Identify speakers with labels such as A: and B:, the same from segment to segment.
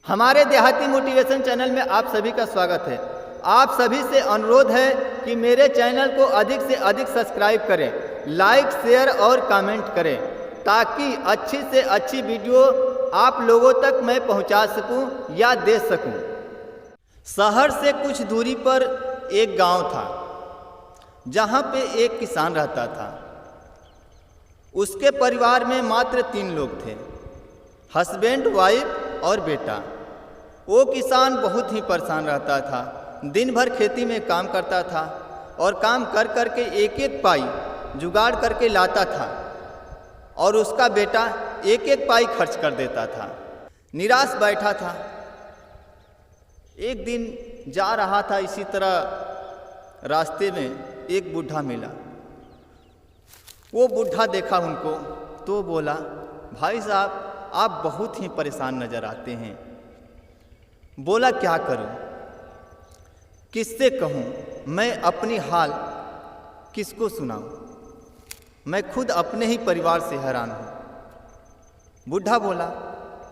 A: हमारे देहाती motivation channel में आप सभी का स्वागत है। आप सभी से अनुरोध है कि मेरे चैनल को अधिक से अधिक सब्सक्राइब करें, लाइक, शेयर और कमेंट करें, ताकि अच्छी से अच्छी वीडियो आप लोगों तक मैं पहुंचा सकूं या दे सकूं। शहर से कुछ दूरी पर एक गांव था, जहां पे एक किसान रहता था। उसके परिवार में मात्र 3 लोग थे, हस्बैंड, वाइफ और बेटा। वो किसान बहुत ही परेशान रहता था। दिन भर खेती में काम करता था और काम कर कर के एक एक पाई जुगाड़ करके लाता था और उसका बेटा एक एक पाई खर्च कर देता था। निराश बैठा था। एक दिन जा रहा था, इसी तरह रास्ते में एक बूढ़ा मिला। वो बूढ़ा देखा उनको तो बोला, भाई साहब, आप बहुत ही परेशान नज़र आते हैं। बोला, क्या करूं, किससे कहूं, मैं अपनी हाल किसको सुनाऊं, मैं खुद अपने ही परिवार से हैरान हूं। बूढ़ा बोला,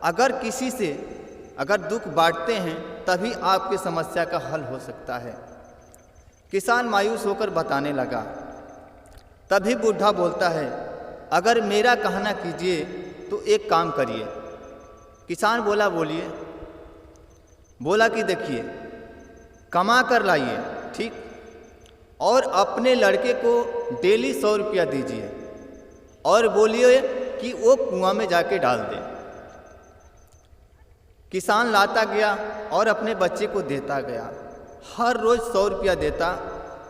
A: अगर किसी से दुख बांटते हैं तभी आपकी समस्या का हल हो सकता है। किसान मायूस होकर बताने लगा। तभी बूढ़ा बोलता है, अगर मेरा कहना कीजिए तो एक काम करिए। किसान बोला, बोलिए। बोला कि देखिए, कमा कर लाइए, ठीक, और अपने लड़के को डेली 100 रुपया दीजिए और बोलिए कि वो कुआं में जाके डाल दे। किसान लाता गया और अपने बच्चे को देता गया। हर रोज 100 रुपया देता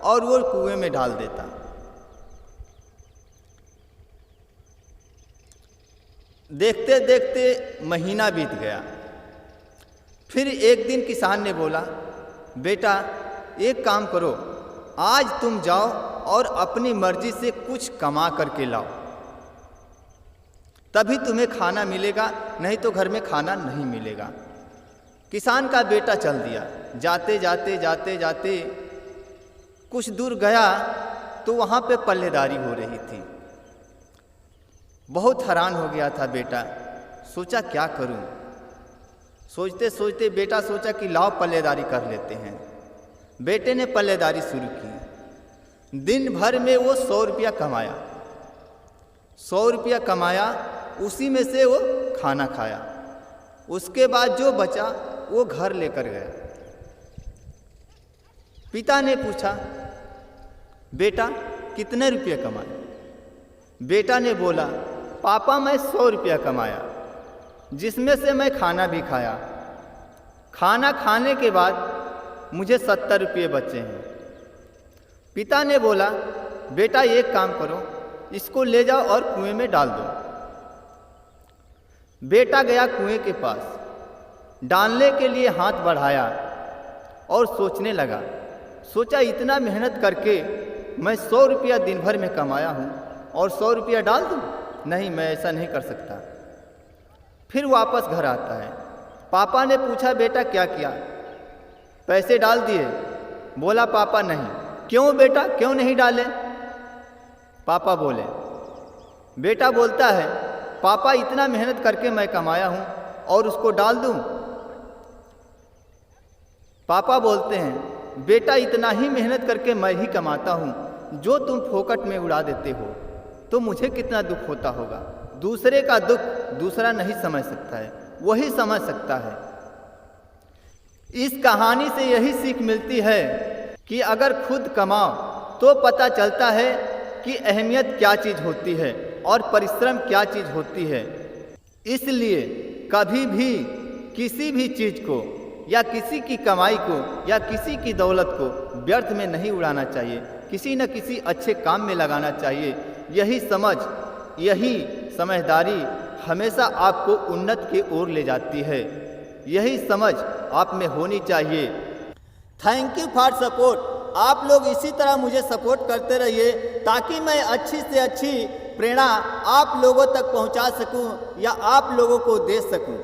A: और वो कुएं में डाल देता। देखते देखते महीना बीत गया। फिर एक दिन किसान ने बोला, बेटा, एक काम करो, आज तुम जाओ और अपनी मर्जी से कुछ कमा करके लाओ, तभी तुम्हें खाना मिलेगा, नहीं तो घर में खाना नहीं मिलेगा। किसान का बेटा चल दिया। जाते जाते जाते जाते कुछ दूर गया तो वहाँ पे पल्लेदारी हो रही थी। बहुत हैरान हो गया था बेटा। सोचा, क्या करूं। सोचते सोचते बेटा सोचा कि लाओ पल्लेदारी कर लेते हैं। बेटे ने पल्लेदारी शुरू की। दिन भर में वो 100 रुपया कमाया। 100 रुपया कमाया, उसी में से वो खाना खाया। उसके बाद जो बचा वो घर लेकर गया। पिता ने पूछा, बेटा, कितने रुपये कमाए? बेटा ने बोला, पापा, मैं 100 रुपया कमाया, जिसमें से मैं खाना भी खाया। खाना खाने के बाद मुझे 70 रुपये बचे हैं। पिता ने बोला, बेटा, एक काम करो, इसको ले जाओ और कुएं में डाल दो। बेटा गया कुएं के पास, डालने के लिए हाथ बढ़ाया और सोचने लगा। सोचा, इतना मेहनत करके मैं 100 रुपया दिन भर में कमाया हूँ और 100 रुपया डाल दूँ? नहीं, मैं ऐसा नहीं कर सकता। फिर वापस घर आता है। पापा ने पूछा, बेटा, क्या किया? पैसे डाल दिए? बोला, पापा, नहीं। क्यों बेटा, क्यों नहीं डाले? पापा बोले। बेटा बोलता है, पापा, इतना मेहनत करके मैं कमाया हूँ और उसको डाल दूँ? पापा बोलते हैं, बेटा, इतना ही मेहनत करके मैं ही कमाता हूँ, जो तुम फोकट में उड़ा देते हो, तो मुझे कितना दुख होता होगा। दूसरे का दुख दूसरा नहीं समझ सकता है, वही समझ सकता है। इस कहानी से यही सीख मिलती है कि अगर खुद कमाओ तो पता चलता है कि अहमियत क्या चीज़ होती है और परिश्रम क्या चीज़ होती है। इसलिए कभी भी किसी भी चीज़ को या किसी की कमाई को या किसी की दौलत को व्यर्थ में नहीं उड़ाना चाहिए, किसी न किसी अच्छे काम में लगाना चाहिए। यही समझ, यही समझदारी हमेशा आपको उन्नत की ओर ले जाती है। यही समझ आप में होनी चाहिए। Thank you for support. आप लोग इसी तरह मुझे सपोर्ट करते रहिए, ताकि मैं अच्छी से अच्छी प्रेरणा आप लोगों तक पहुंचा सकूं या आप लोगों को दे सकूं।